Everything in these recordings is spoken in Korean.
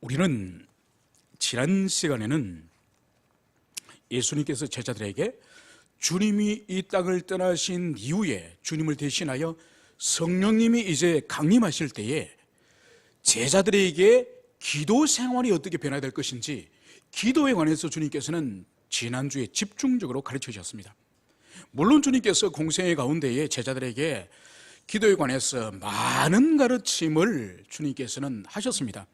우리는 지난 시간에는 예수님께서 제자들에게 주님이 이 땅을 떠나신 이후에 주님을 대신하여 성령님이 이제 강림하실 때에 제자들에게 기도 생활이 어떻게 변화될 것인지 기도에 관해서 주님께서는 지난주에 집중적으로 가르쳐 주셨습니다. 물론 주님께서 공생의 가운데에 제자들에게 기도에 관해서 많은 가르침을 주님께서는 하셨습니다.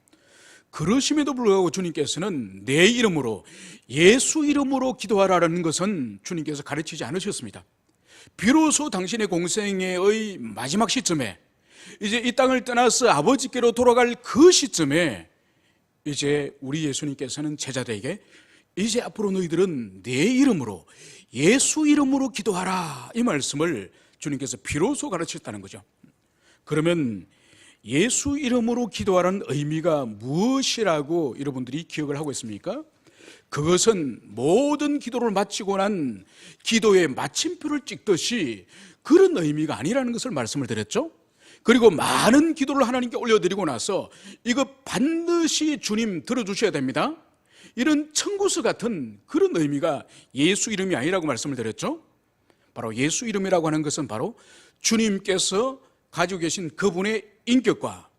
그러심에도 불구하고 주님께서는 내 이름으로, 예수 이름으로 기도하라는 것은 주님께서 가르치지 않으셨습니다. 비로소 당신의 공생애의 마지막 시점에, 이제 이 땅을 떠나서 아버지께로 돌아갈 그 시점에 이제 우리 예수님께서는 제자들에게 이제 앞으로 너희들은 내 이름으로, 예수 이름으로 기도하라, 이 말씀을 주님께서 비로소 가르쳤다는 거죠. 그러면 예수 이름으로 기도하라는 의미가 무엇이라고 여러분들이 기억을 하고 있습니까? 그것은 모든 기도를 마치고 난 기도의 마침표를 찍듯이 그런 의미가 아니라는 것을 말씀을 드렸죠. 그리고 많은 기도를 하나님께 올려드리고 나서 이거 반드시 주님 들어주셔야 됩니다, 이런 청구서 같은 그런 의미가 예수 이름이 아니라고 말씀을 드렸죠. 바로 예수 이름이라고 하는 것은 바로 주님께서 가지고 계신 그분의 인격과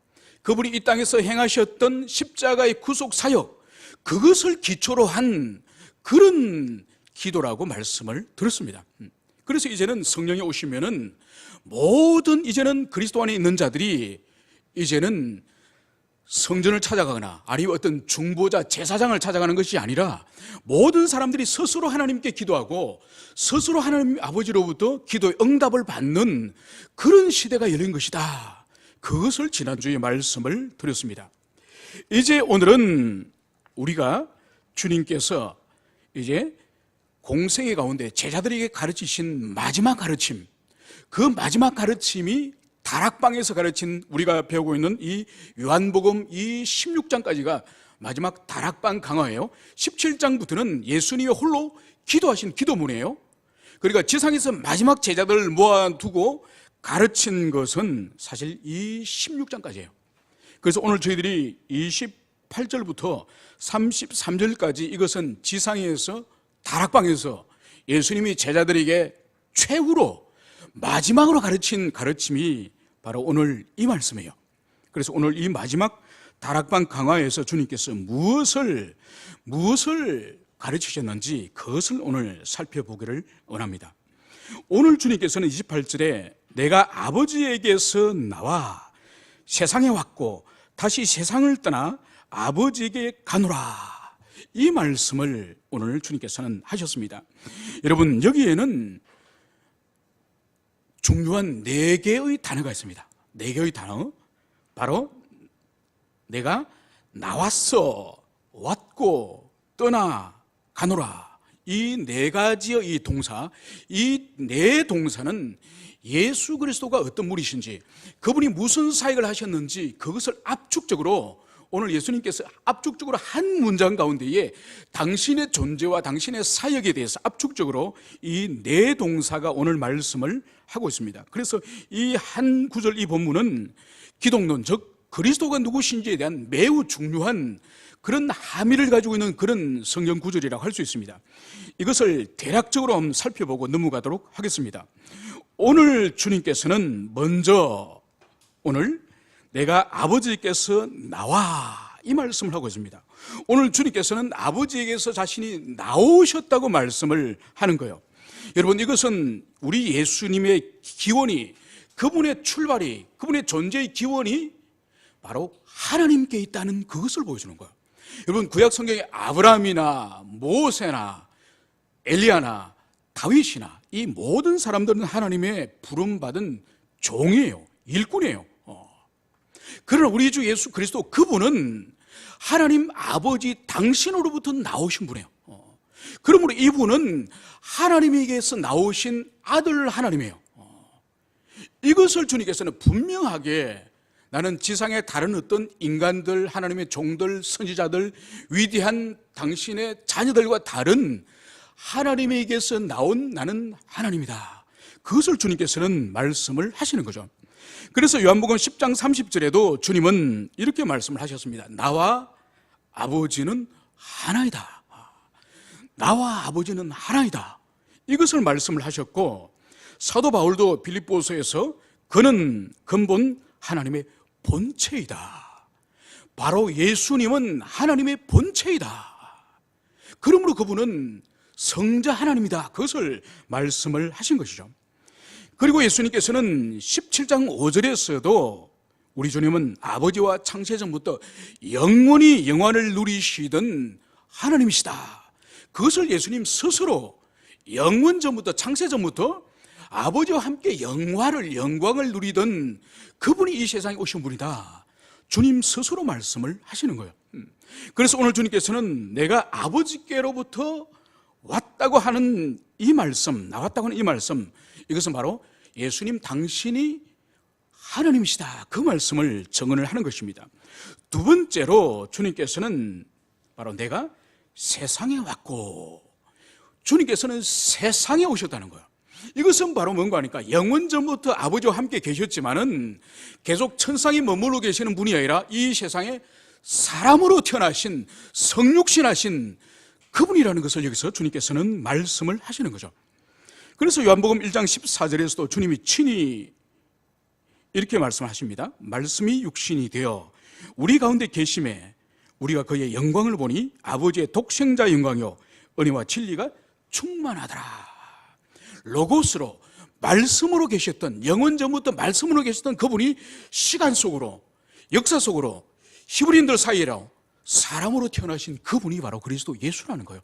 그분이 이 땅에서 행하셨던 십자가의 구속 사역, 그것을 기초로 한 그런 기도라고 말씀을 들었습니다. 그래서 이제는 성령이 오시면은 모든 이제는 그리스도 안에 있는 자들이 이제는 성전을 찾아가거나 아니면 어떤 중보자, 제사장을 찾아가는 것이 아니라 모든 사람들이 스스로 하나님께 기도하고 스스로 하나님 아버지로부터 기도의 응답을 받는 그런 시대가 열린 것이다. 그것을 지난주에 말씀을 드렸습니다. 이제 오늘은 우리가 주님께서 이제 공생애 가운데 제자들에게 가르치신 마지막 가르침, 그 마지막 가르침이 다락방에서 가르친, 우리가 배우고 있는 이 요한복음 이 16장까지가 마지막 다락방 강화예요. 17장부터는 예수님이 홀로 기도하신 기도문이에요. 그러니까 지상에서 마지막 제자들을 모아두고 가르친 것은 사실 이 16장까지예요. 그래서 오늘 저희들이 28절부터 33절까지 이것은 지상에서 다락방에서 예수님이 제자들에게 최후로 마지막으로 가르친 가르침이 바로 오늘 이 말씀이에요. 그래서 오늘 이 마지막 다락방 강화에서 주님께서 무엇을 가르치셨는지 그것을 오늘 살펴보기를 원합니다. 오늘 주님께서는 28절에 내가 아버지에게서 나와 세상에 왔고 다시 세상을 떠나 아버지에게 가노라, 이 말씀을 오늘 주님께서는 하셨습니다. 여러분, 여기에는 중요한 4개의 단어가 있습니다. 4개의 단어, 바로 내가 나왔어, 왔고, 떠나, 가노라, 이 4가지의 이 동사, 이 4동사는 예수 그리스도가 어떤 분이신지, 그분이 무슨 사역을 하셨는지 그것을 압축적으로 오늘 예수님께서 압축적으로 한 문장 가운데에 당신의 존재와 당신의 사역에 대해서 압축적으로 이 4동사가 오늘 말씀을 하고 있습니다. 그래서 이 한 구절, 이 본문은 기독론, 즉 그리스도가 누구신지에 대한 매우 중요한 그런 함의를 가지고 있는 그런 성경 구절이라고 할 수 있습니다. 이것을 대략적으로 한번 살펴보고 넘어가도록 하겠습니다. 오늘 주님께서는 먼저 오늘 내가 아버지께서 나와, 이 말씀을 하고 있습니다. 오늘 주님께서는 아버지에게서 자신이 나오셨다고 말씀을 하는 거예요. 여러분, 이것은 우리 예수님의 기원이, 그분의 출발이, 그분의 존재의 기원이 바로 하나님께 있다는 그것을 보여주는 거예요. 여러분, 구약 성경에 아브라함이나 모세나 엘리야나 다윗이나 이 모든 사람들은 하나님의 부름받은 종이에요. 일꾼이에요. 그러나 우리 주 예수 그리스도, 그분은 하나님 아버지 당신으로부터 나오신 분이에요. 그러므로 이분은 하나님에게서 나오신 아들 하나님이에요. 이것을 주님께서는 분명하게, 나는 지상의 다른 어떤 인간들, 하나님의 종들, 선지자들, 위대한 당신의 자녀들과 다른 하나님에게서 나온 나는 하나님이다, 그것을 주님께서는 말씀을 하시는 거죠. 그래서 요한복음 10장 30절에도 주님은 이렇게 말씀을 하셨습니다. 나와 아버지는 하나이다. 나와 아버지는 하나이다. 이것을 말씀을 하셨고, 사도 바울도 빌립보서에서 그는 근본 하나님의 본체이다. 바로 예수님은 하나님의 본체이다. 그러므로 그분은 성자 하나님이다. 그것을 말씀을 하신 것이죠. 그리고 예수님께서는 17장 5절에서도 우리 주님은 아버지와 창세 전부터 영원히 영원을 누리시던 하나님이시다. 그것을 예수님 스스로 영원 전부터, 창세 전부터 아버지와 함께 영광을 누리던 그분이 이 세상에 오신 분이다. 주님 스스로 말씀을 하시는 거예요. 그래서 오늘 주님께서는 내가 아버지께로부터 왔다고 하는 이 말씀, 나왔다고 하는 이 말씀, 이것은 바로 예수님 당신이 하나님이시다. 그 말씀을 증언을 하는 것입니다. 두 번째로 주님께서는 바로 내가 세상에 왔고, 주님께서는 세상에 오셨다는 거예요. 이것은 바로 뭔가 하니까 영원 전부터 아버지와 함께 계셨지만은 계속 천상에 머물러 계시는 분이 아니라 이 세상에 사람으로 태어나신, 성육신하신 그분이라는 것을 여기서 주님께서는 말씀을 하시는 거죠. 그래서 요한복음 1장 14절에서도 주님이 친히 이렇게 말씀하십니다. 말씀이 육신이 되어 우리 가운데 계심에 우리가 그의 영광을 보니 아버지의 독생자 영광이요 은혜와 진리가 충만하더라. 로고스로, 말씀으로 계셨던, 영원 전부터 말씀으로 계셨던 그분이 시간 속으로, 역사 속으로, 히브리인들 사이로 사람으로 태어나신 그분이 바로 그리스도 예수라는 거예요.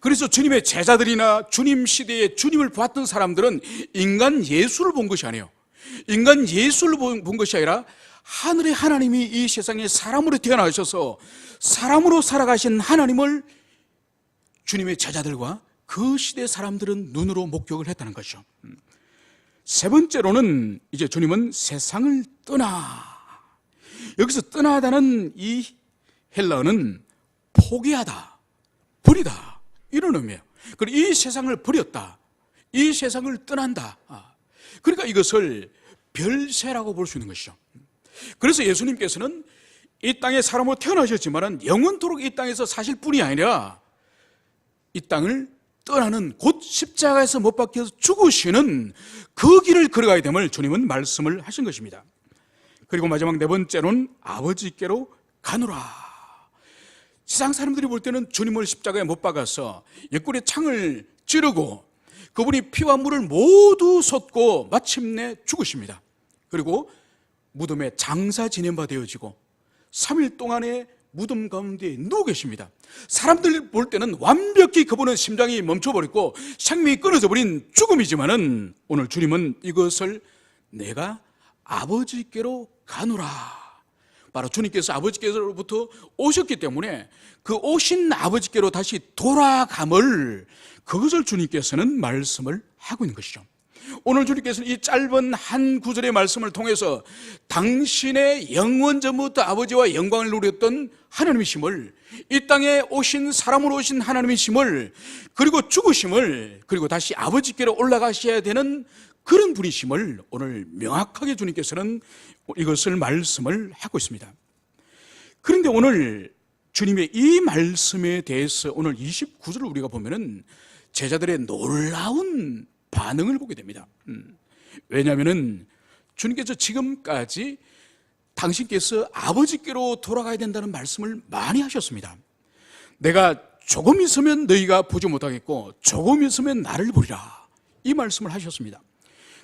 그래서 주님의 제자들이나 주님 시대에 주님을 보았던 사람들은 인간 예수를 본 것이 아니에요. 인간 예수를 본 것이 아니라 하늘의 하나님이 이 세상에 사람으로 태어나셔서 사람으로 살아가신 하나님을 주님의 제자들과 그 시대 사람들은 눈으로 목격을 했다는 것이죠. 세 번째로는 이제 주님은 세상을 떠나, 여기서 떠나다는 이 헬라어는 포기하다, 버리다, 이런 의미예요. 그리고 이 세상을 버렸다, 이 세상을 떠난다. 그러니까 이것을 별세라고 볼 수 있는 것이죠. 그래서 예수님께서는 이 땅에 사람으로 태어나셨지만 영원토록 이 땅에서 사실 뿐이 아니라 이 땅을 떠나는, 곧 십자가에서 못 박혀서 죽으시는 그 길을 걸어가야 됨을 주님은 말씀을 하신 것입니다. 그리고 마지막 네 번째로는 아버지께로 가노라. 세상 사람들이 볼 때는 주님을 십자가에 못 박아서 옆구리에 창을 찌르고 그분이 피와 물을 모두 쏟고 마침내 죽으십니다. 그리고 무덤에 장사 지낸바 되어지고 3일 동안의 무덤 가운데 누워 계십니다. 사람들 볼 때는 완벽히 그분은 심장이 멈춰버렸고 생명이 끊어져 버린 죽음이지만은 오늘 주님은 이것을 내가 아버지께로 가노라. 바로 주님께서 아버지께로부터 오셨기 때문에 그 오신 아버지께로 다시 돌아감을, 그것을 주님께서는 말씀을 하고 있는 것이죠. 오늘 주님께서는 이 짧은 한 구절의 말씀을 통해서 당신의 영원 전부터 아버지와 영광을 누렸던 하나님이심을, 이 땅에 오신 사람으로 오신 하나님이심을, 그리고 죽으심을, 그리고 다시 아버지께로 올라가셔야 되는 그런 분이심을 오늘 명확하게 주님께서는 이것을 말씀을 하고 있습니다. 그런데 오늘 주님의 이 말씀에 대해서 오늘 29절을 우리가 보면은 제자들의 놀라운 반응을 보게 됩니다. 왜냐하면 주님께서 지금까지 당신께서 아버지께로 돌아가야 된다는 말씀을 많이 하셨습니다. 내가 조금 있으면 너희가 보지 못하겠고 조금 있으면 나를 보리라, 이 말씀을 하셨습니다.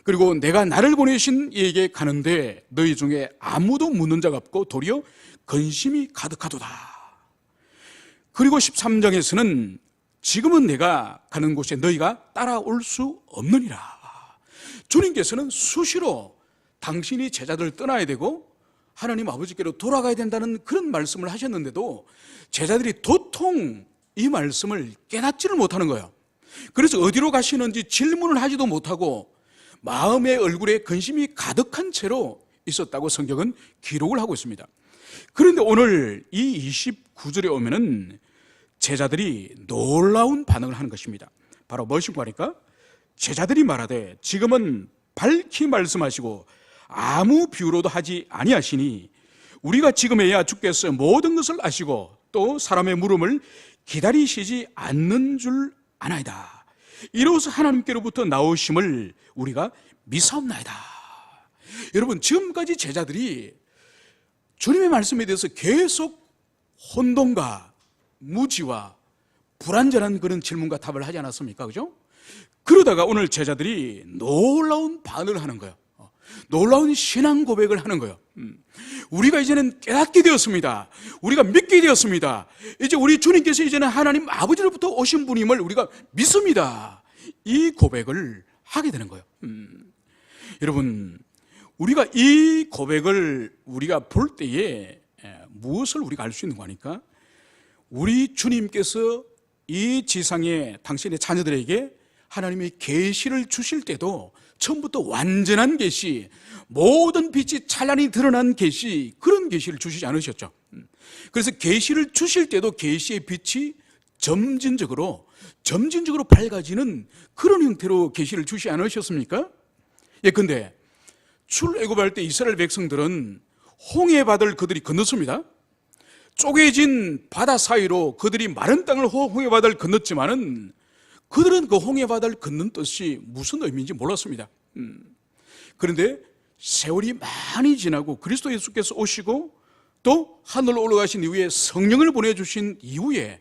그리고 내가 나를 보내신 이에게 가는데 너희 중에 아무도 묻는 자가 없고 도리어 근심이 가득하도다. 그리고 13장에서는 지금은 내가 가는 곳에 너희가 따라올 수 없느니라. 주님께서는 수시로 당신이 제자들을 떠나야 되고 하나님 아버지께로 돌아가야 된다는 그런 말씀을 하셨는데도 제자들이 도통 이 말씀을 깨닫지를 못하는 거예요. 그래서 어디로 가시는지 질문을 하지도 못하고 마음의 얼굴에 근심이 가득한 채로 있었다고 성경은 기록을 하고 있습니다. 그런데 오늘 이 29절에 오면은 제자들이 놀라운 반응을 하는 것입니다. 바로 무엇인가 하니까 제자들이 말하되 지금은 밝히 말씀하시고 아무 비유로도 하지 아니하시니 우리가 지금에야 주께서 모든 것을 아시고 또 사람의 물음을 기다리시지 않는 줄 아나이다. 이로써 하나님께로부터 나오심을 우리가 믿사옵나이다. 여러분, 지금까지 제자들이 주님의 말씀에 대해서 계속 혼돈과 무지와 불완전한 그런 질문과 답을 하지 않았습니까? 그죠? 그러다가 오늘 제자들이 놀라운 반응을 하는 거예요. 놀라운 신앙 고백을 하는 거예요. 우리가 이제는 깨닫게 되었습니다. 우리가 믿게 되었습니다. 이제 우리 주님께서 이제는 하나님 아버지로부터 오신 분임을 우리가 믿습니다. 이 고백을 하게 되는 거예요. 여러분, 우리가 이 고백을 우리가 볼 때에 무엇을 우리가 알 수 있는 거니까, 우리 주님께서 이 지상에 당신의 자녀들에게 하나님의 계시를 주실 때도 처음부터 완전한 계시, 모든 빛이 찬란히 드러난 계시, 그런 계시를 주시지 않으셨죠. 그래서 계시를 주실 때도 계시의 빛이 점진적으로 밝아지는 그런 형태로 계시를 주시지 않으셨습니까? 근데 출애굽할 때 이스라엘 백성들은 홍해바다를 그들이 건넜습니다. 쪼개진 바다 사이로 그들이 마른 땅을 홍해바다를 건넜지만은 그들은 그 홍해바다를 건넌 뜻이 무슨 의미인지 몰랐습니다. 그런데 세월이 많이 지나고 그리스도 예수께서 오시고 또 하늘로 올라가신 이후에 성령을 보내주신 이후에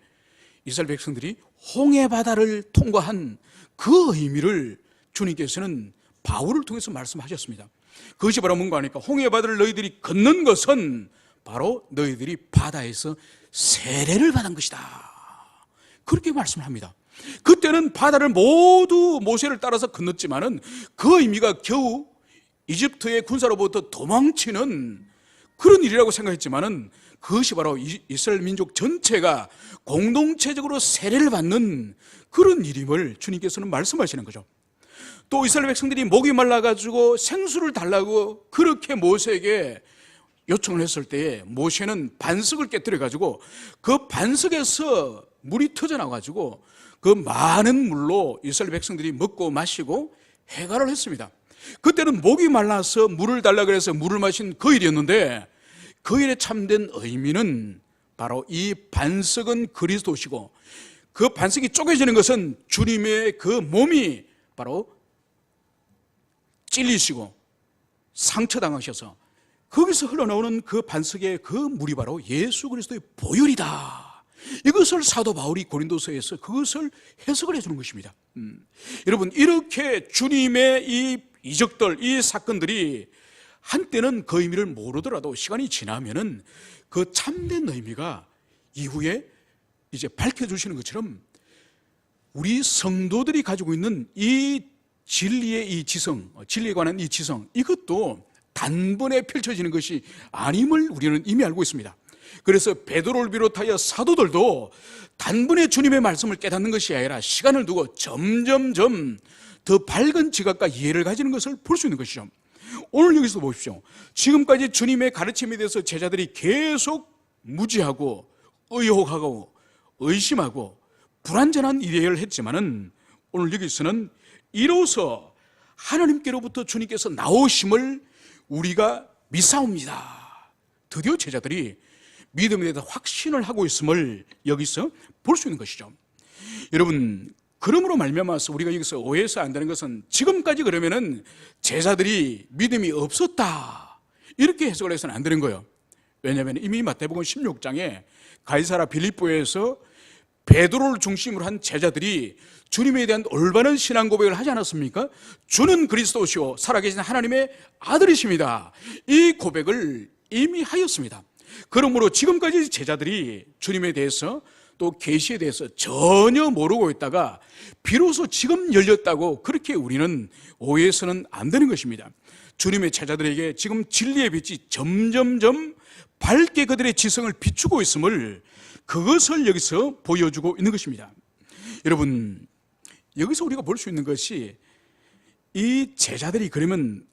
이스라엘 백성들이 홍해바다를 통과한 그 의미를 주님께서는 바울을 통해서 말씀하셨습니다. 그것이 바로 뭔가 하니까, 홍해바다를 너희들이 건넌 것은 바로 너희들이 바다에서 세례를 받은 것이다, 그렇게 말씀을 합니다. 그때는 바다를 모두 모세를 따라서 건넜지만은 그 의미가 겨우 이집트의 군사로부터 도망치는 그런 일이라고 생각했지만은 그것이 바로 이스라엘 민족 전체가 공동체적으로 세례를 받는 그런 일임을 주님께서는 말씀하시는 거죠. 또 이스라엘 백성들이 목이 말라가지고 생수를 달라고 그렇게 모세에게 요청을 했을 때에 모세는 반석을 깨뜨려가지고 그 반석에서 물이 터져나와가지고 그 많은 물로 이스라엘 백성들이 먹고 마시고 해결을 했습니다. 그때는 목이 말라서 물을 달라 그래서 물을 마신 그 일이었는데, 그 일의 참된 의미는 바로 이 반석은 그리스도시고, 그 반석이 쪼개지는 것은 주님의 그 몸이 바로 찔리시고 상처당하셔서 거기서 흘러나오는 그 반석의 그 물이 바로 예수 그리스도의 보혈이다, 이것을 사도 바울이 고린도서에서 그것을 해석을 해주는 것입니다. 여러분, 이렇게 주님의 이 이적들, 이 사건들이 한때는 그 의미를 모르더라도 시간이 지나면은 그 참된 의미가 이후에 이제 밝혀주시는 것처럼, 우리 성도들이 가지고 있는 이 진리의 이 지성, 진리에 관한 이 지성, 이것도 단번에 펼쳐지는 것이 아님을 우리는 이미 알고 있습니다. 그래서 베드로를 비롯하여 사도들도 단번에 주님의 말씀을 깨닫는 것이 아니라 시간을 두고 점점점 더 밝은 지각과 이해를 가지는 것을 볼 수 있는 것이죠. 오늘 여기서 보십시오. 지금까지 주님의 가르침에 대해서 제자들이 계속 무지하고 의혹하고 의심하고 불완전한 이해를 했지만은, 오늘 여기서는 이로써 하나님께로부터 주님께서 나오심을 우리가 믿사옵니다. 드디어 제자들이 믿음에 대해서 확신을 하고 있음을 여기서 볼 수 있는 것이죠. 여러분, 그러므로 말미암아서 우리가 여기서 오해해서 안 되는 것은, 지금까지 그러면은 제자들이 믿음이 없었다, 이렇게 해석을 해서는 안 되는 거예요. 왜냐하면 이미 마태복음 16장에 가이사랴 빌립보에서 베드로를 중심으로 한 제자들이 주님에 대한 올바른 신앙 고백을 하지 않았습니까? 주는 그리스도시요 살아계신 하나님의 아들이십니다, 이 고백을 이미 하였습니다. 그러므로 지금까지 제자들이 주님에 대해서 또 계시에 대해서 전혀 모르고 있다가 비로소 지금 열렸다고 그렇게 우리는 오해해서는 안 되는 것입니다. 주님의 제자들에게 지금 진리의 빛이 점점점 밝게 그들의 지성을 비추고 있음을, 그것을 여기서 보여주고 있는 것입니다. 여러분, 여기서 우리가 볼 수 있는 것이, 이 제자들이 그러면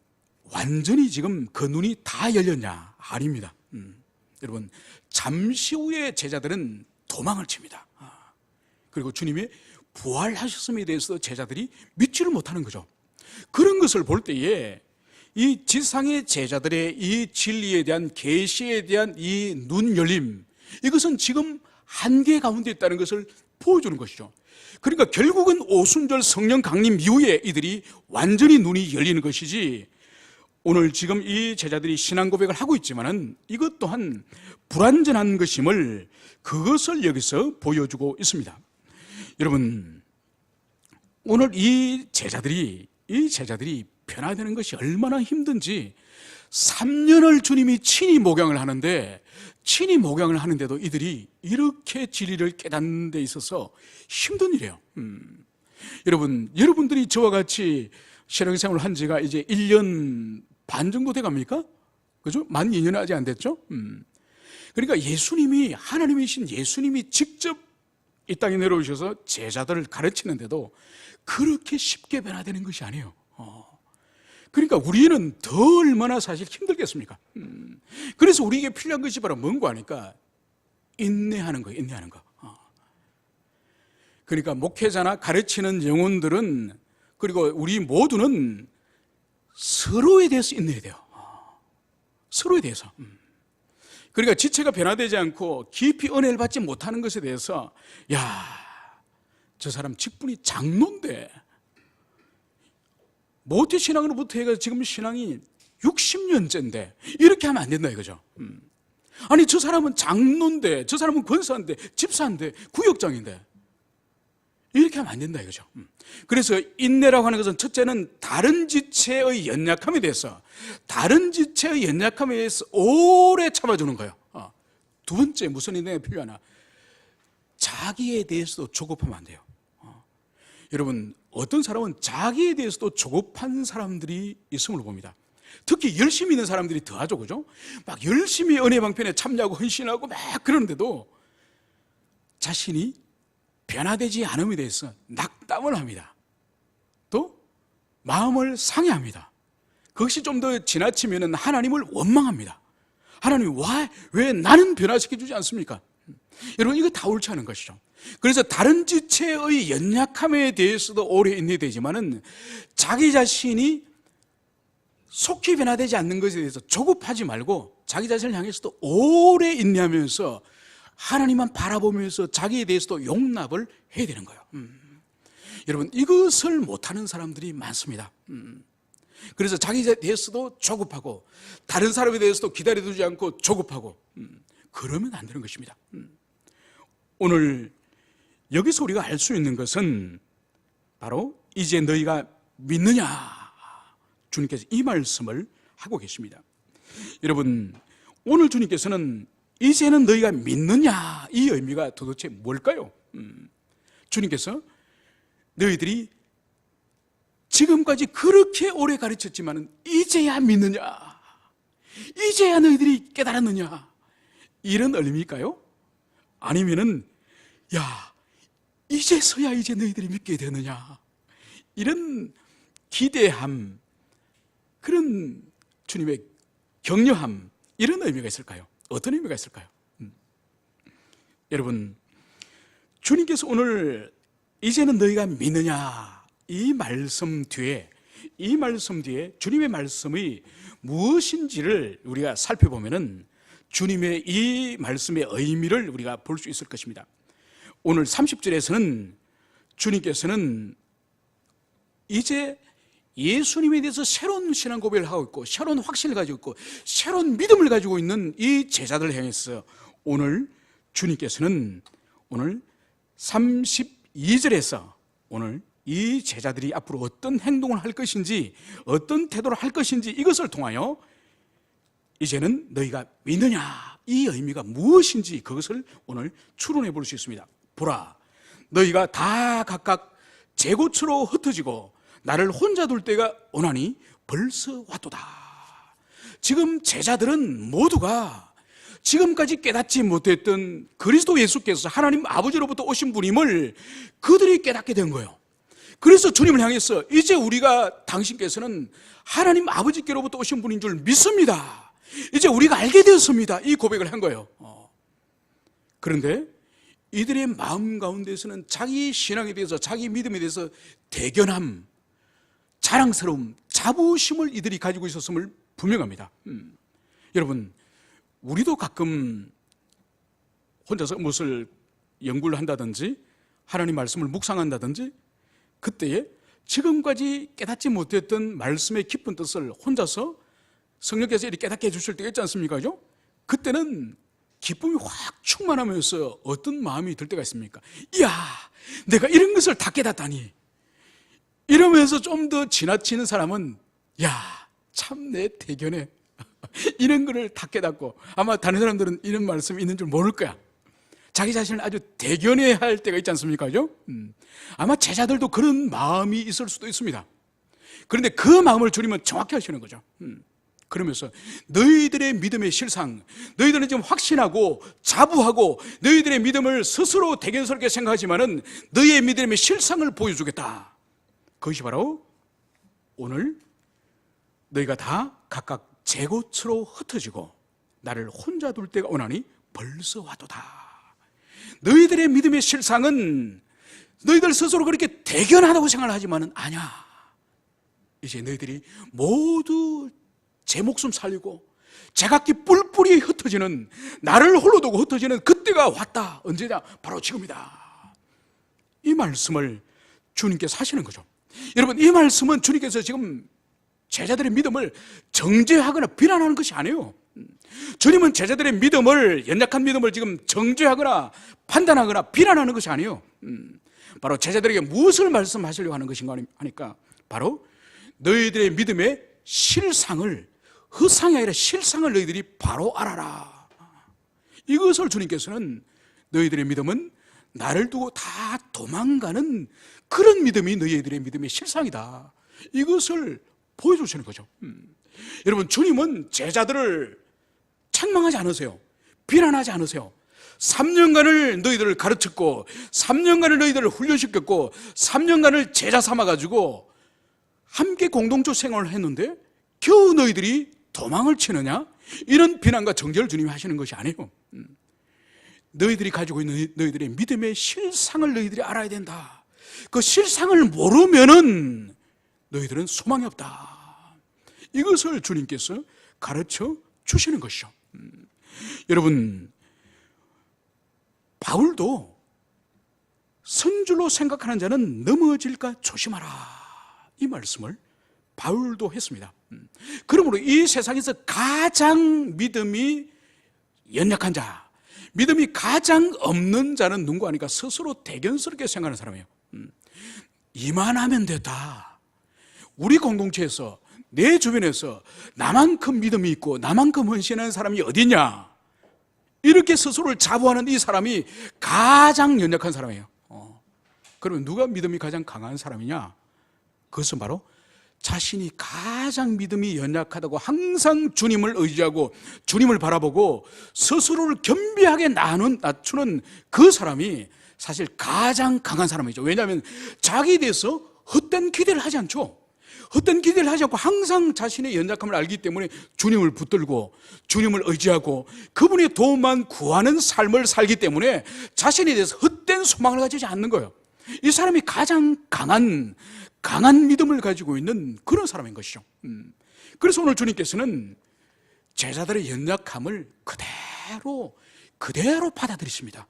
완전히 지금 그 눈이 다 열렸냐? 아닙니다. 여러분, 잠시 후에 제자들은 도망을 칩니다. 그리고 주님이 부활하셨음에 대해서 제자들이 믿지를 못하는 거죠. 그런 것을 볼 때에 이 지상의 제자들의 이 진리에 대한 계시에 대한 이 눈 열림, 이것은 지금 한계 가운데 있다는 것을 보여주는 것이죠. 그러니까 결국은 오순절 성령 강림 이후에 이들이 완전히 눈이 열리는 것이지, 오늘 지금 이 제자들이 신앙 고백을 하고 있지만은 이것 또한 불완전한 것임을, 그것을 여기서 보여주고 있습니다. 여러분, 오늘 이 제자들이 변화되는 것이 얼마나 힘든지, 3년을 주님이 친히 목양을 하는데도 이들이 이렇게 진리를 깨닫는 데 있어서 힘든 일이에요. 여러분들이 저와 같이 신앙생활을 한 지가 이제 1년 반 정도 돼 갑니까? 그죠? 만 2년은 아직 안 됐죠? 그러니까 하나님이신 예수님이 직접 이 땅에 내려오셔서 제자들을 가르치는데도 그렇게 쉽게 변화되는 것이 아니에요. 그러니까 우리는 더 얼마나 사실 힘들겠습니까? 그래서 우리에게 필요한 것이 바로 뭔가 하니까 인내하는 거예요. 인내하는 거. 그러니까 목회자나 가르치는 영혼들은, 그리고 우리 모두는 서로에 대해서 인내해야 돼요. 서로에 대해서. 그러니까 지체가 변화되지 않고 깊이 은혜를 받지 못하는 것에 대해서, 야, 저 사람 직분이 장로인데 모태 신앙으로부터 해가 지금 신앙이 60년째인데 이렇게 하면 안 된다 이거죠. 아니, 저 사람은 장로인데, 저 사람은 권사인데, 집사인데, 구역장인데 이렇게 하면 안 된다 이거죠. 그래서 인내라고 하는 것은, 첫째는 다른 지체의 연약함에 대해서 오래 참아주는 거예요. 두 번째, 무슨 인내가 필요하나? 자기에 대해서도 조급하면 안 돼요. 여러분, 어떤 사람은 자기에 대해서도 조급한 사람들이 있음을 봅니다. 특히 열심히 있는 사람들이 더하죠, 그죠? 막 열심히 은혜 방편에 참여하고 헌신하고 막 그러는데도 자신이 변화되지 않음에 대해서 낙담을 합니다. 또 마음을 상해합니다. 그것이 좀 더 지나치면 하나님을 원망합니다. 하나님이 왜 나는 변화시켜주지 않습니까? 여러분, 이거 다 옳지 않은 것이죠. 그래서 다른 지체의 연약함에 대해서도 오래 인내되지만은 자기 자신이 속히 변화되지 않는 것에 대해서 조급하지 말고 자기 자신을 향해서도 오래 인내하면서 하나님만 바라보면서 자기에 대해서도 용납을 해야 되는 거예요. 여러분, 이것을 못하는 사람들이 많습니다. 그래서 자기에 대해서도 조급하고 다른 사람에 대해서도 기다려두지 않고 조급하고, 그러면 안 되는 것입니다. 오늘 여기서 우리가 알 수 있는 것은 바로 이제 너희가 믿느냐, 주님께서 이 말씀을 하고 계십니다. 여러분, 오늘 주님께서는 이제는 너희가 믿느냐, 이 의미가 도대체 뭘까요? 주님께서 너희들이 지금까지 그렇게 오래 가르쳤지만 이제야 믿느냐, 이제야 너희들이 깨달았느냐, 이런 의미일까요? 아니면은 야, 이제서야 이제 너희들이 믿게 되느냐, 이런 기대함, 그런 주님의 격려함, 이런 의미가 있을까요? 어떤 의미가 있을까요? 여러분, 주님께서 오늘 이제는 너희가 믿느냐, 이 말씀 뒤에 주님의 말씀이 무엇인지를 우리가 살펴보면은 주님의 이 말씀의 의미를 우리가 볼 수 있을 것입니다. 오늘 30절에서는 주님께서는 이제 예수님에 대해서 새로운 신앙 고백을 하고 있고, 새로운 확신을 가지고 있고, 새로운 믿음을 가지고 있는 이 제자들을 향해서 오늘 주님께서는 오늘 32절에서 오늘 이 제자들이 앞으로 어떤 행동을 할 것인지, 어떤 태도를 할 것인지, 이것을 통하여 이제는 너희가 믿느냐, 이 의미가 무엇인지 그것을 오늘 추론해 볼 수 있습니다. 보라, 너희가 다 각각 제 곳으로 흩어지고 나를 혼자 둘 때가 오나니 벌써 왔도다. 지금 제자들은 모두가 지금까지 깨닫지 못했던 그리스도 예수께서 하나님 아버지로부터 오신 분임을 그들이 깨닫게 된 거예요. 그래서 주님을 향해서 이제 우리가 당신께서는 하나님 아버지께로부터 오신 분인 줄 믿습니다, 이제 우리가 알게 되었습니다, 이 고백을 한 거예요. 그런데 이들의 마음 가운데서는 자기 신앙에 대해서, 자기 믿음에 대해서 대견함, 자랑스러움, 자부심을 이들이 가지고 있었음을 분명합니다. 여러분, 우리도 가끔 혼자서 무엇을 연구를 한다든지 하나님 말씀을 묵상한다든지 그때에 지금까지 깨닫지 못했던 말씀의 깊은 뜻을 혼자서 성령께서 이렇게 깨닫게 해주실 때가 있지 않습니까? 그죠? 그때는 기쁨이 확 충만하면서 어떤 마음이 들 때가 있습니까? 이야, 내가 이런 것을 다 깨닫다니. 이러면서 좀 더 지나치는 사람은 야, 참 내 대견해. 이런 거를 다 깨닫고, 아마 다른 사람들은 이런 말씀이 있는 줄 모를 거야. 자기 자신을 아주 대견해할 때가 있지 않습니까? 그죠? 아마 제자들도 그런 마음이 있을 수도 있습니다. 그런데 그 마음을 주님은 정확히 하시는 거죠. 그러면서 너희들의 믿음의 실상, 너희들은 지금 확신하고 자부하고 너희들의 믿음을 스스로 대견스럽게 생각하지만은 너희의 믿음의 실상을 보여주겠다. 그것이 바로 오늘 너희가 다 각각 제 곳으로 흩어지고 나를 혼자 둘 때가 오나니 벌써 와도다. 너희들의 믿음의 실상은 너희들 스스로 그렇게 대견하다고 생각을 하지만은 아니야. 이제 너희들이 모두 제 목숨 살리고 제각기 뿔뿔이 흩어지는, 나를 홀로 두고 흩어지는 그때가 왔다. 언제냐? 바로 지금이다. 이 말씀을 주님께서 하시는 거죠. 여러분, 이 말씀은 주님께서 지금 제자들의 믿음을 정죄하거나 비난하는 것이 아니에요. 주님은 제자들의 믿음을, 연약한 믿음을 지금 정죄하거나 판단하거나 비난하는 것이 아니에요. 바로 제자들에게 무엇을 말씀하시려고 하는 것인가 하니까 바로 너희들의 믿음의 실상을, 허상이 아니라 실상을 너희들이 바로 알아라. 이것을 주님께서는 너희들의 믿음은 나를 두고 다 도망가는 그런 믿음이 너희들의 믿음의 실상이다. 이것을 보여주시는 거죠. 여러분, 주님은 제자들을 책망하지 않으세요. 비난하지 않으세요. 3년간을 너희들을 가르쳤고 3년간을 너희들을 훈련시켰고 3년간을 제자 삼아가지고 함께 공동체 생활을 했는데 겨우 너희들이 도망을 치느냐? 이런 비난과 정죄를 주님이 하시는 것이 아니에요. 너희들이 가지고 있는 너희들의 믿음의 실상을 너희들이 알아야 된다. 그 실상을 모르면은 너희들은 소망이 없다. 이것을 주님께서 가르쳐 주시는 것이죠. 여러분, 바울도 선줄로 생각하는 자는 넘어질까 조심하라. 이 말씀을 바울도 했습니다. 그러므로 이 세상에서 가장 믿음이 연약한 자, 믿음이 가장 없는 자는 누구 아니까 스스로 대견스럽게 생각하는 사람이에요. 이만하면 됐다. 우리 공동체에서, 내 주변에서 나만큼 믿음이 있고 나만큼 헌신하는 사람이 어디냐, 이렇게 스스로를 자부하는 이 사람이 가장 연약한 사람이에요. 그러면 누가 믿음이 가장 강한 사람이냐? 그것은 바로 자신이 가장 믿음이 연약하다고 항상 주님을 의지하고 주님을 바라보고 스스로를 겸비하게 낮추는 그 사람이 사실 가장 강한 사람이죠. 왜냐하면 자기에 대해서 헛된 기대를 하지 않죠. 헛된 기대를 하지 않고 항상 자신의 연약함을 알기 때문에 주님을 붙들고 주님을 의지하고 그분의 도움만 구하는 삶을 살기 때문에 자신에 대해서 헛된 소망을 가지지 않는 거예요. 이 사람이 가장 강한 믿음을 가지고 있는 그런 사람인 것이죠. 그래서 오늘 주님께서는 제자들의 연약함을 그대로 받아들이십니다.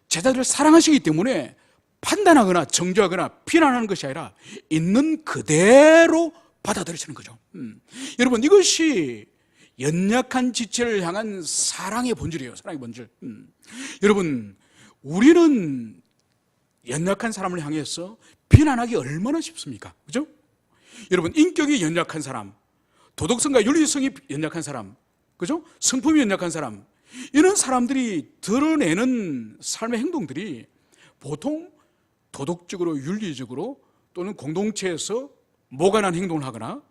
제자들을 사랑하시기 때문에 판단하거나 정죄하거나 비난하는 것이 아니라 있는 그대로 받아들이시는 거죠. 여러분, 이것이 연약한 지체를 향한 사랑의 본질이에요. 사랑의 본질. 여러분, 우리는 연약한 사람을 향해서 비난하기 얼마나 쉽습니까? 그죠? 여러분, 인격이 연약한 사람, 도덕성과 윤리성이 연약한 사람, 그죠? 성품이 연약한 사람, 이런 사람들이 드러내는 삶의 행동들이 보통 도덕적으로, 윤리적으로 또는 공동체에서 모관한 행동을 하거나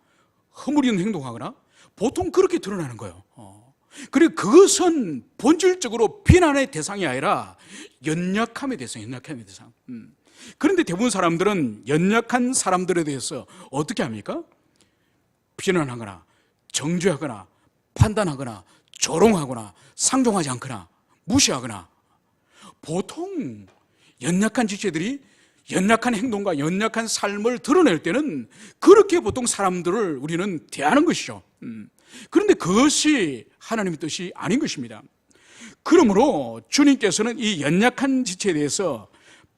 허물이는 행동을 하거나 보통 그렇게 드러나는 거예요. 그리고 그것은 본질적으로 비난의 대상이 아니라 연약함의 대상. 그런데 대부분 사람들은 연약한 사람들에 대해서 어떻게 합니까? 비난하거나 정죄하거나 판단하거나 조롱하거나 상종하지 않거나 무시하거나, 보통 연약한 지체들이 연약한 행동과 연약한 삶을 드러낼 때는 그렇게 보통 사람들을 우리는 대하는 것이죠. 그런데 그것이 하나님의 뜻이 아닌 것입니다. 그러므로 주님께서는 이 연약한 지체에 대해서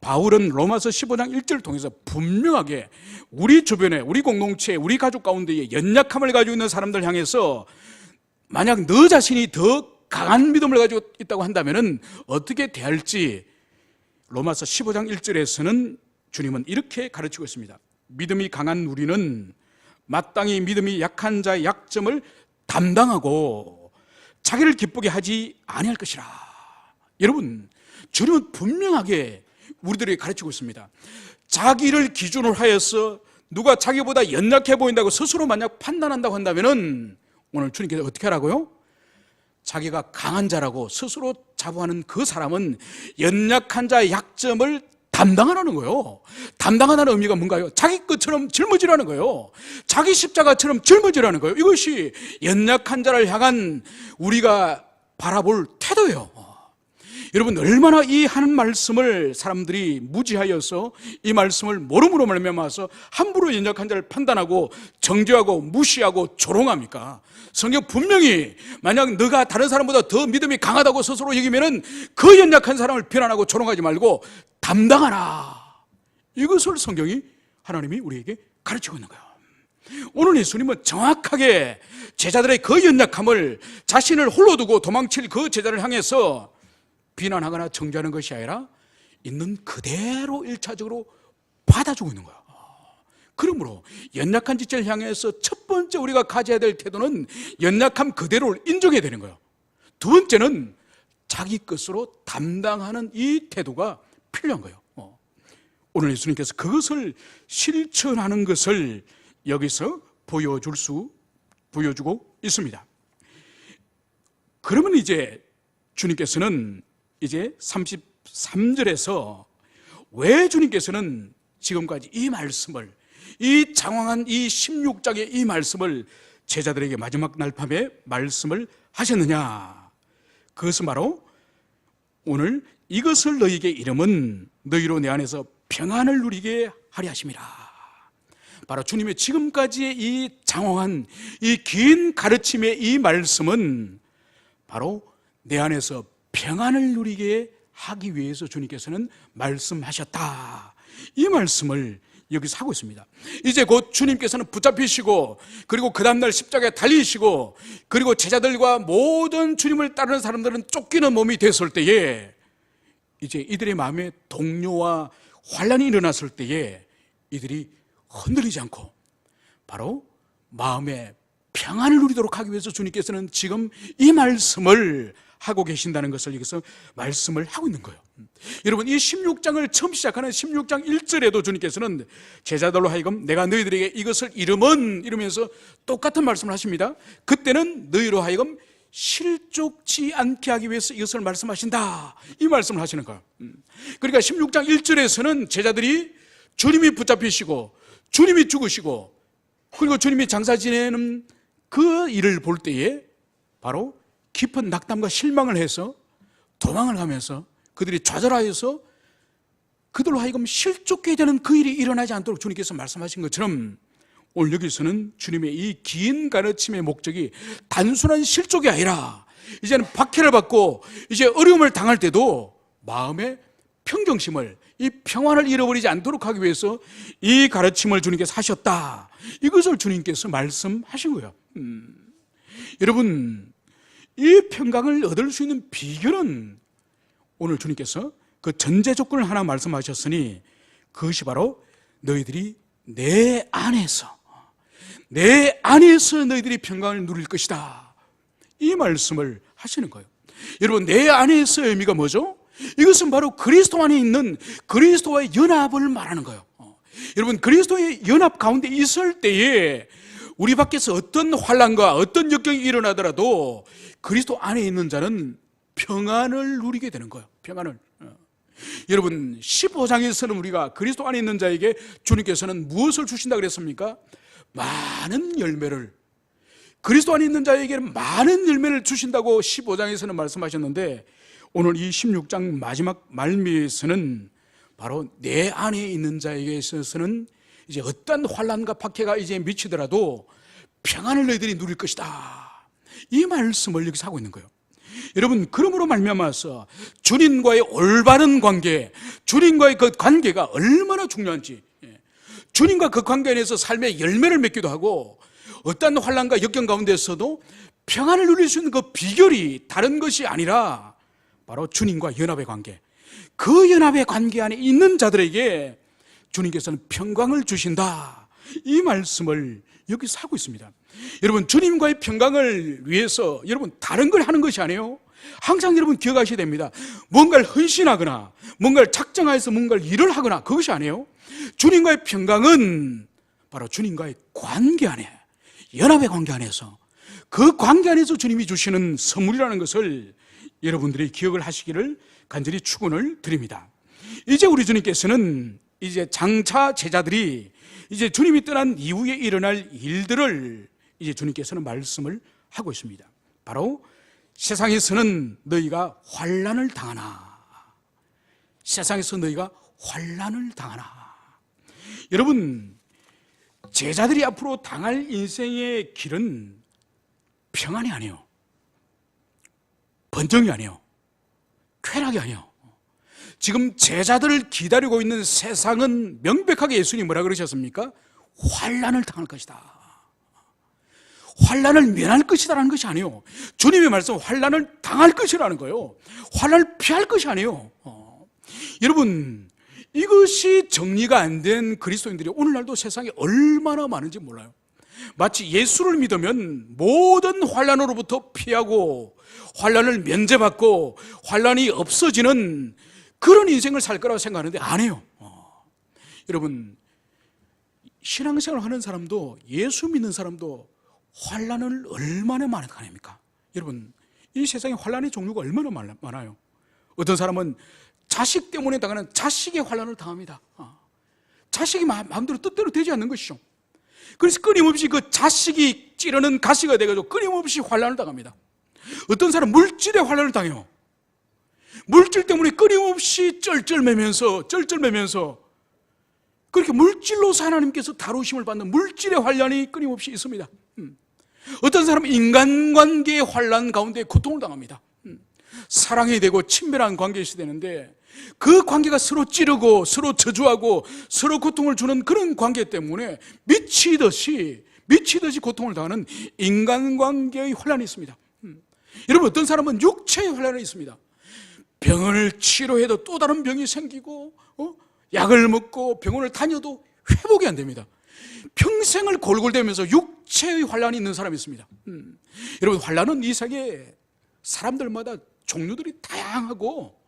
바울은 로마서 15장 1절을 통해서 분명하게 우리 주변에, 우리 공동체, 우리 가족 가운데에 연약함을 가지고 있는 사람들 향해서 만약 너 자신이 더 강한 믿음을 가지고 있다고 한다면 어떻게 대할지 로마서 15장 1절에서는 주님은 이렇게 가르치고 있습니다. 믿음이 강한 우리는 마땅히 믿음이 약한 자의 약점을 담당하고 자기를 기쁘게 하지 아니할 것이라. 여러분, 주님은 분명하게 우리들에게 가르치고 있습니다. 자기를 기준으로 하여서 누가 자기보다 연약해 보인다고 스스로 만약 판단한다고 한다면 오늘 주님께서 어떻게 하라고요? 자기가 강한 자라고 스스로 자부하는 그 사람은 연약한 자의 약점을 담당하라는 거예요. 담당하다는 의미가 뭔가요? 자기 것처럼 짊어지라는 거예요. 자기 십자가처럼 짊어지라는 거예요. 이것이 연약한 자를 향한 우리가 바라볼 태도예요. 여러분, 얼마나 이 한 말씀을 사람들이 무지하여서 이 말씀을 모름으로 말미암아서 함부로 연약한 자를 판단하고 정죄하고 무시하고 조롱합니까? 성경 분명히 만약 너가 다른 사람보다 더 믿음이 강하다고 스스로 여기면은 그 연약한 사람을 비난하고 조롱하지 말고 담당하라. 이것을 성경이, 하나님이 우리에게 가르치고 있는 거예요. 오늘 예수님은 정확하게 제자들의 그 연약함을 자신을 홀로 두고 도망칠 그 제자를 향해서 비난하거나 정죄하는 것이 아니라 있는 그대로 일차적으로 받아주고 있는 거야. 그러므로 연약한 지체를 향해서 첫 번째 우리가 가져야 될 태도는 연약함 그대로를 인정해야 되는 거예요. 두 번째는 자기 것으로 담당하는 이 태도가 필요한 거예요. 오늘 예수님께서 그것을 실천하는 것을 여기서 보여주고 있습니다. 그러면 이제 주님께서는 이제 33절에서 왜 주님께서는 지금까지 이 말씀을, 이 장황한 이 16장의 이 말씀을 제자들에게 마지막 날 밤에 말씀을 하셨느냐? 그것은 바로 오늘 이것을 너희에게 이름은 너희로 내 안에서 평안을 누리게 하려 하심이라. 바로 주님의 지금까지의 이 장황한 이 긴 가르침의 이 말씀은 바로 내 안에서 평안을 누리게 하기 위해서 주님께서는 말씀하셨다. 이 말씀을 여기서 하고 있습니다. 이제 곧 주님께서는 붙잡히시고 그리고 그 다음날 십자가에 달리시고 그리고 제자들과 모든 주님을 따르는 사람들은 쫓기는 몸이 됐을 때에 이제 이들의 마음에 동요와 환란이 일어났을 때에 이들이 흔들리지 않고 바로 마음에 평안을 누리도록 하기 위해서 주님께서는 지금 이 말씀을 하고 계신다는 것을 여기서 말씀을 하고 있는 거예요. 여러분, 이 16장을 처음 시작하는 16장 1절에도 주님께서는 제자들로 하여금 내가 너희들에게 이것을 이러면서 똑같은 말씀을 하십니다. 그때는 너희로 하여금 실족치 않게 하기 위해서 이것을 말씀하신다, 이 말씀을 하시는 거예요. 그러니까 16장 1절에서는 제자들이 주님이 붙잡히시고 주님이 죽으시고 그리고 주님이 장사 지내는 그 일을 볼 때에 바로 깊은 낙담과 실망을 해서 도망을 가면서 그들이 좌절하여서 그들로 하여금 실족해야 되는 그 일이 일어나지 않도록 주님께서 말씀하신 것처럼 오늘 여기서는 주님의 이 긴 가르침의 목적이 단순한 실족이 아니라 이제는 박해를 받고 이제 어려움을 당할 때도 마음의 평정심을, 이 평안을 잃어버리지 않도록 하기 위해서 이 가르침을 주님께서 하셨다. 이것을 주님께서 말씀하신 거예요. 여러분, 이 평강을 얻을 수 있는 비결은 오늘 주님께서 그 전제 조건을 하나 말씀하셨으니 그것이 바로 너희들이 내 안에서 너희들이 평강을 누릴 것이다, 이 말씀을 하시는 거예요. 여러분, 내 안에서의 의미가 뭐죠? 이것은 바로 그리스도 안에 있는 그리스도와의 연합을 말하는 거예요. 여러분, 그리스도의 연합 가운데 있을 때에 우리 밖에서 어떤 환난과 어떤 역경이 일어나더라도 그리스도 안에 있는 자는 평안을 누리게 되는 거예요. 평안을. 여러분, 15장에서는 우리가 그리스도 안에 있는 자에게 주님께서는 무엇을 주신다 그랬습니까? 많은 열매를, 그리스도 안에 있는 자에게는 많은 열매를 주신다고 15장에서는 말씀하셨는데 오늘 이 16장 마지막 말미에서는 바로 내 안에 있는 자에게 있어서는 이제 어떤 환난과 박해가 이제 미치더라도 평안을 너희들이 누릴 것이다, 이 말씀을 여기서 하고 있는 거예요. 여러분, 그러므로 말미암아서 주님과의 올바른 관계, 주님과의 그 관계가 얼마나 중요한지, 주님과 그 관계 안에서 삶의 열매를 맺기도 하고 어떤 환난과 역경 가운데서도 평안을 누릴 수 있는 그 비결이 다른 것이 아니라 바로 주님과 연합의 관계, 그 연합의 관계 안에 있는 자들에게 주님께서는 평강을 주신다, 이 말씀을 여기서 하고 있습니다. 여러분, 주님과의 평강을 위해서 여러분 다른 걸 하는 것이 아니에요. 항상 여러분 기억하셔야 됩니다. 뭔가를 헌신하거나 뭔가를 작정하여서 뭔가를 일을 하거나 그것이 아니에요. 주님과의 평강은 바로 주님과의 관계 안에, 연합의 관계 안에서, 그 관계 안에서 주님이 주시는 선물이라는 것을 여러분들이 기억을 하시기를 간절히 축원을 드립니다. 이제 우리 주님께서는 이제 장차 제자들이 이제 주님이 떠난 이후에 일어날 일들을 이제 주님께서는 말씀을 하고 있습니다. 바로 세상에서는 너희가 환난을 당하나, 세상에서 너희가 환난을 당하나. 여러분, 제자들이 앞으로 당할 인생의 길은 평안이 아니에요, 번정이 아니에요, 쾌락이 아니에요. 지금 제자들을 기다리고 있는 세상은 명백하게 예수님이 뭐라 그러셨습니까? 환난을 당할 것이다, 환난을 면할 것이다라는 것이 아니에요. 주님의 말씀, 환난을 당할 것이라는 거예요. 환난을 피할 것이 아니에요. 여러분, 이것이 정리가 안 된 그리스도인들이 오늘날도 세상에 얼마나 많은지 몰라요. 마치 예수를 믿으면 모든 환난으로부터 피하고 환난을 면제받고 환난이 없어지는 그런 인생을 살 거라고 생각하는데 아니에요. 여러분, 신앙생활을 하는 사람도, 예수 믿는 사람도 환난을 얼마나 많이 당합니까? 여러분, 이 세상에 환난의 종류가 얼마나 많아요. 어떤 사람은 자식 때문에 당하는 자식의 환난을 당합니다. 자식이 마음대로 뜻대로 되지 않는 것이죠. 그래서 끊임없이 그 자식이 찌르는 가시가 돼가지고 끊임없이 환난을 당합니다. 어떤 사람은 물질의 환난을 당해요. 물질 때문에 끊임없이 쩔쩔매면서 그렇게 물질로서 하나님께서 다루심을 받는 물질의 환난이 끊임없이 있습니다. 어떤 사람은 인간관계의 환난 가운데 고통을 당합니다. 사랑이 되고 친밀한 관계가 있어야 되는데 그 관계가 서로 찌르고 서로 저주하고 서로 고통을 주는 그런 관계 때문에 미치듯이 고통을 당하는 인간관계의 환난이 있습니다. 여러분, 어떤 사람은 육체의 환난이 있습니다. 병을 치료해도 또 다른 병이 생기고 약을 먹고 병원을 다녀도 회복이 안 됩니다. 평생을 골골대면서 육체의 환난이 있는 사람이 있습니다. 여러분, 환난은 이 세계에 사람들마다 종류들이 다양하고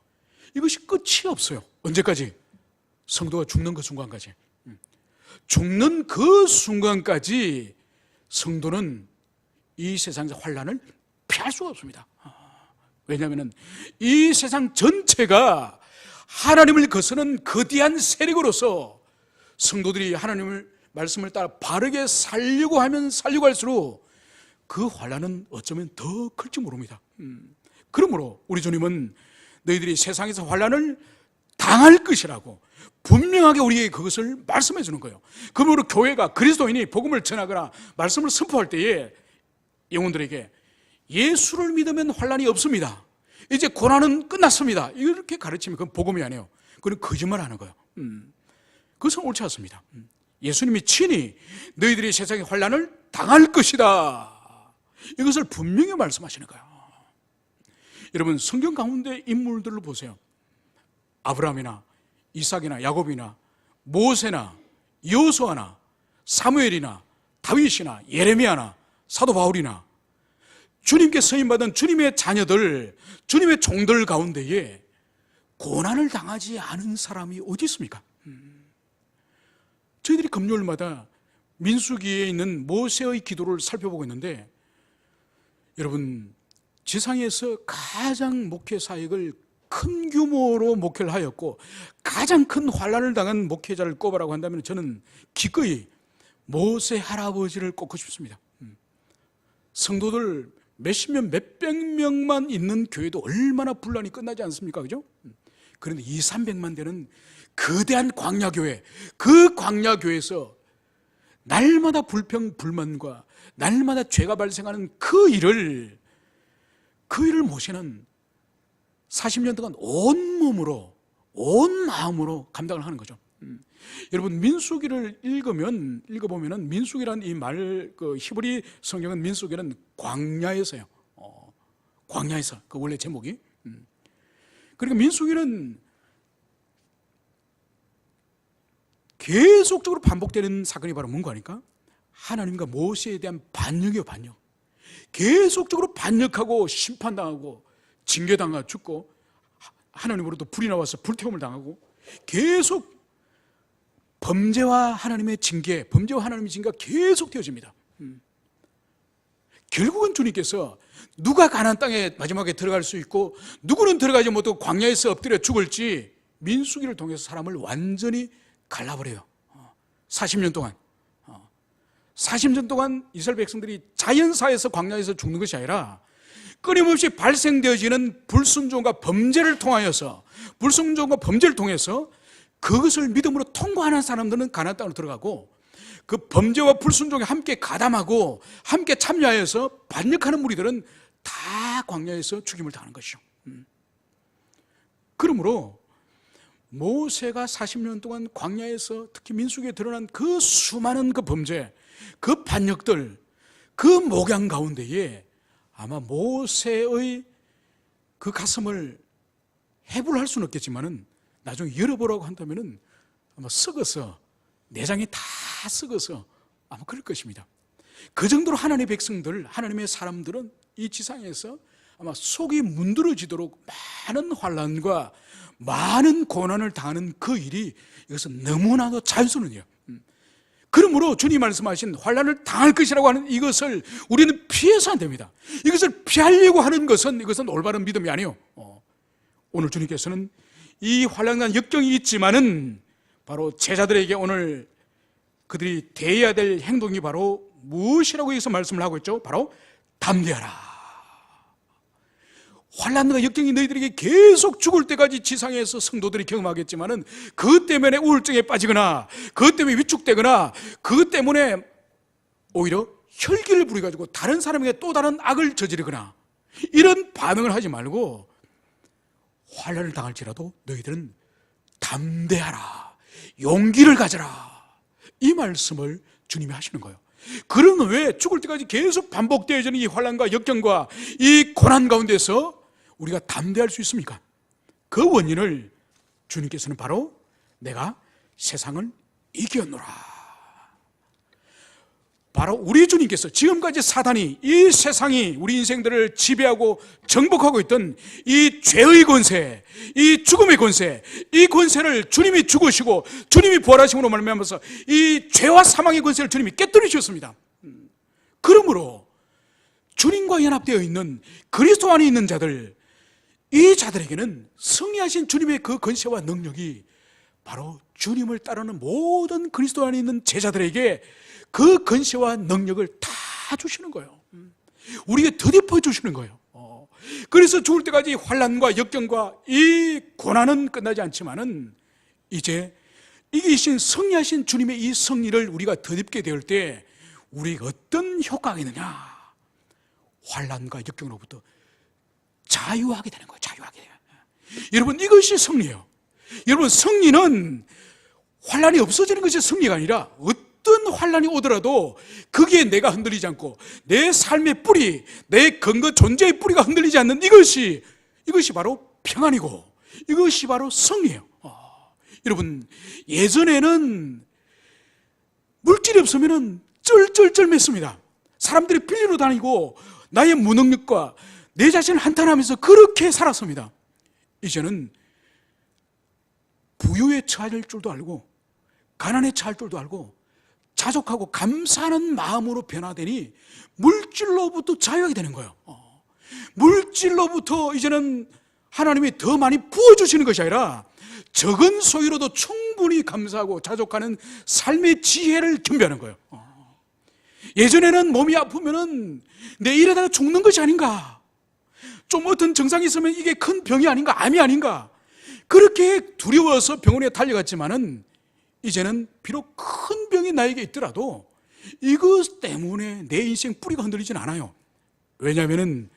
이것이 끝이 없어요. 언제까지? 성도가 죽는 그 순간까지. 죽는 그 순간까지 성도는 이 세상에서 환난을 피할 수가 없습니다. 왜냐하면 이 세상 전체가 하나님을 거스는 거대한 세력으로서 성도들이 하나님의 말씀을 따라 바르게 살려고 하면 살려고 할수록 그 환난은 어쩌면 더 클지 모릅니다. 그러므로 우리 주님은 너희들이 세상에서 환난을 당할 것이라고 분명하게 우리에게 그것을 말씀해 주는 거예요. 그러므로 교회가, 그리스도인이 복음을 전하거나 말씀을 선포할 때에 영혼들에게 예수를 믿으면 환난이 없습니다, 이제 고난은 끝났습니다, 이렇게 가르치면 그건 복음이 아니에요. 그건 거짓말하는 거예요. 그것은 옳지 않습니다. 예수님이 친히 너희들이 세상의 환난을 당할 것이다, 이것을 분명히 말씀하시는 거예요. 여러분, 성경 가운데 인물들을 보세요. 아브라함이나 이삭이나 야곱이나 모세나 여호수아나 사무엘이나 다윗이나 예레미야나 사도 바울이나 주님께 서임받은 주님의 자녀들, 주님의 종들 가운데에 고난을 당하지 않은 사람이 어디 있습니까? 저희들이 금요일마다 민수기에 있는 모세의 기도를 살펴보고 있는데, 여러분, 지상에서 가장 목회 사역을 큰 규모로 목회를 하였고 가장 큰 환난을 당한 목회자를 꼽으라고 한다면 저는 기꺼이 모세 할아버지를 꼽고 싶습니다. 성도들 몇십 명, 몇백 명만 있는 교회도 얼마나 분란이 끝나지 않습니까? 그죠? 그런데 200~300만 되는 거대한 광야교회, 그 광야교회에서 날마다 불평, 불만과 날마다 죄가 발생하는 그 일을 그 일을 모세는 40년 동안 온 몸으로 온 마음으로 감당을 하는 거죠. 여러분 민수기를 읽어보면은 민수기란 이 말, 그 히브리 성경은 민수기는 광야에서요. 광야에서 그 원래 제목이. 그러니까 민수기는 계속적으로 반복되는 사건이 바로 뭔가 하니까 하나님과 모세에 대한 반역이요, 반역. 계속적으로 반역하고 심판당하고 징계당하고 죽고 하나님으로부터 불이 나와서 불태움을 당하고 계속 범죄와 하나님의 징계, 범죄와 하나님의 징계가 계속 되어집니다. 결국은 주님께서 누가 가나안 땅에 마지막에 들어갈 수 있고 누구는 들어가지 못하고 광야에서 엎드려 죽을지 민수기를 통해서 사람을 완전히 갈라버려요. 40년 동안 40년 동안 이스라엘 백성들이 자연사에서 광야에서 죽는 것이 아니라 끊임없이 발생되어지는 불순종과 범죄를 통하여서 불순종과 범죄를 통해서 그것을 믿음으로 통과하는 사람들은 가나안 땅으로 들어가고 그 범죄와 불순종에 함께 가담하고 함께 참여하여서 반역하는 무리들은 다 광야에서 죽임을 당하는 것이죠. 그러므로 모세가 40년 동안 광야에서 특히 민수기에 드러난 그 수많은 그 범죄, 그 반역들, 그 목양 가운데에 아마 모세의 그 가슴을 해부를 할 수는 없겠지만은 나중에 열어보라고 한다면은 아마 썩어서 내장이 다 썩어서 아마 그럴 것입니다. 그 정도로 하나님의 백성들, 하나님의 사람들은 이 지상에서 아마 속이 문드러지도록 많은 환난과 많은 고난을 당하는 그 일이 이것은 너무나도 자연스러운 일이에요. 그러므로 주님 말씀하신 환난을 당할 것이라고 하는 이것을 우리는 피해서 안 됩니다. 이것을 피하려고 하는 것은 이것은 올바른 믿음이 아니에요. 오늘 주님께서는 이 환난과 역경이 있지만은 바로 제자들에게 오늘 그들이 대해야 될 행동이 바로 무엇이라고 여기서 말씀을 하고 있죠? 바로 담대하라. 환난과 역경이 너희들에게 계속 죽을 때까지 지상에서 성도들이 경험하겠지만은 그것 때문에 우울증에 빠지거나 그것 때문에 위축되거나 그것 때문에 오히려 혈기를 부려가지고 다른 사람에게 또 다른 악을 저지르거나 이런 반응을 하지 말고 환난을 당할지라도 너희들은 담대하라, 용기를 가져라, 이 말씀을 주님이 하시는 거예요. 그러면 왜 죽을 때까지 계속 반복되어지는 이 환난과 역경과 이 고난 가운데서 우리가 담대할 수 있습니까? 그 원인을 주님께서는 바로 내가 세상을 이겼노라. 바로 우리 주님께서 지금까지 사단이 이 세상이 우리 인생들을 지배하고 정복하고 있던 이 죄의 권세, 이 죽음의 권세, 이 권세를 주님이 죽으시고 주님이 부활하심으로 말미암아서 이 죄와 사망의 권세를 주님이 깨뜨리셨습니다. 그러므로 주님과 연합되어 있는 그리스도 안에 있는 자들, 이 자들에게는 승리하신 주님의 그 권세와 능력이 바로 주님을 따르는 모든 그리스도 안에 있는 제자들에게 그 권세와 능력을 다 주시는 거예요. 우리에게 덧입어 주시는 거예요. 그래서 죽을 때까지 환난과 역경과 이 고난은 끝나지 않지만은 이제 이기신 승리하신 주님의 이 승리를 우리가 덧입게 될 때 우리가 어떤 효과가 있느냐? 환난과 역경으로부터 자유하게 되는 거예요. 자유하게 돼요. 여러분, 이것이 승리예요. 여러분, 승리는 환난이 없어지는 것이 승리가 아니라 어떤 환난이 오더라도 거기에 내가 흔들리지 않고 내 삶의 뿌리, 내 근거 존재의 뿌리가 흔들리지 않는 이것이 바로 평안이고 이것이 바로 승리예요. 여러분, 예전에는 물질이 없으면 쩔쩔쩔맸습니다. 사람들이 빌리러 다니고 나의 무능력과 내 자신을 한탄하면서 그렇게 살았습니다. 이제는 부유에 처할 줄도 알고 가난에 처할 줄도 알고 자족하고 감사하는 마음으로 변화되니 물질로부터 자유하게 되는 거예요. 물질로부터 이제는 하나님이 더 많이 부어주시는 것이 아니라 적은 소유로도 충분히 감사하고 자족하는 삶의 지혜를 겸비하는 거예요. 예전에는 몸이 아프면은 내 이러다가 죽는 것이 아닌가, 좀 어떤 증상이 있으면 이게 큰 병이 아닌가, 암이 아닌가, 그렇게 두려워서 병원에 달려갔지만은 이제는 비록 큰 병이 나에게 있더라도 이것 때문에 내 인생 뿌리가 흔들리진 않아요. 왜냐하면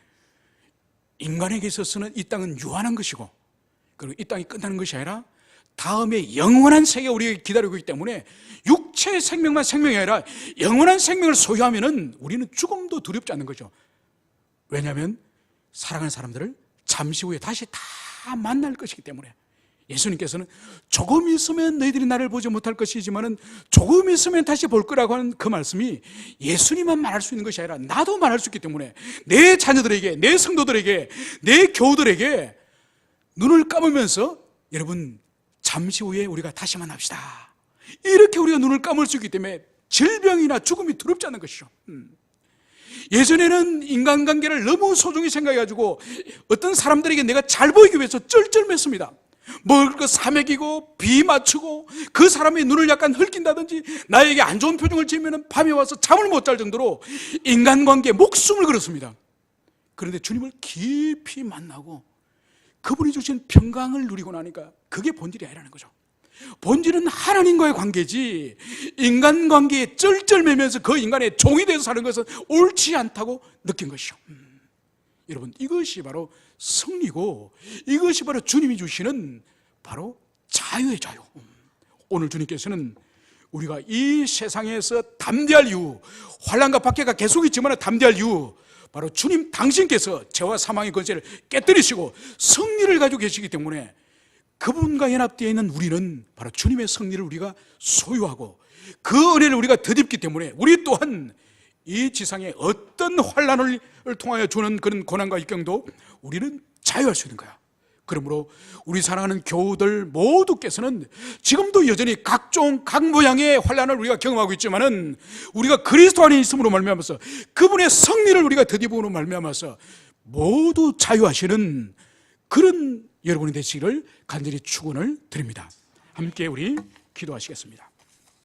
인간에게 있어서는 이 땅은 유한한 것이고, 그리고 이 땅이 끝나는 것이 아니라 다음에 영원한 세계가 우리에게 기다리고 있기 때문에 육체의 생명만 생명이 아니라 영원한 생명을 소유하면은 우리는 죽음도 두렵지 않는 거죠. 왜냐하면 사랑하는 사람들을 잠시 후에 다시 다 만날 것이기 때문에. 예수님께서는 조금 있으면 너희들이 나를 보지 못할 것이지만은 조금 있으면 다시 볼 거라고 하는 그 말씀이 예수님만 말할 수 있는 것이 아니라 나도 말할 수 있기 때문에 내 자녀들에게, 내 성도들에게, 내 교우들에게 눈을 감으면서 여러분 잠시 후에 우리가 다시 만납시다, 이렇게 우리가 눈을 감을 수 있기 때문에 질병이나 죽음이 두렵지 않는 것이죠. 예전에는 인간관계를 너무 소중히 생각해가지고 어떤 사람들에게 내가 잘 보이기 위해서 쩔쩔맸습니다. 먹을 거 사 먹이고 비 맞추고 그 사람의 눈을 약간 헐낀다든지 나에게 안 좋은 표정을 지으면 밤에 와서 잠을 못 잘 정도로 인간관계에 목숨을 걸었습니다. 그런데 주님을 깊이 만나고 그분이 주신 평강을 누리고 나니까 그게 본질이 아니라는 거죠. 본질은 하나님과의 관계지, 인간관계에 쩔쩔매면서 그 인간의 종이 되어서 사는 것은 옳지 않다고 느낀 것이죠. 여러분, 이것이 바로 승리고 이것이 바로 주님이 주시는 바로 자유의 자유. 오늘 주님께서는 우리가 이 세상에서 담대할 이유, 환난과 박해가 계속 있지만 담대할 이유, 바로 주님 당신께서 죄와 사망의 권세를 깨뜨리시고 승리를 가지고 계시기 때문에 그분과 연합되어 있는 우리는 바로 주님의 승리를 우리가 소유하고 그 은혜를 우리가 덧입기 때문에 우리 또한 이 지상에 어떤 환난을 통하여 주는 그런 고난과 역경도 우리는 자유할 수 있는 거야. 그러므로 우리 사랑하는 교우들 모두께서는 지금도 여전히 각 모양의 환난을 우리가 경험하고 있지만은 우리가 그리스도 안에 있음으로 말미암아서 그분의 승리를 우리가 덧입음으로 말미암아서 모두 자유하시는 그런 여러분이 되시기를 간절히 축원을 드립니다. 함께 우리 기도하시겠습니다.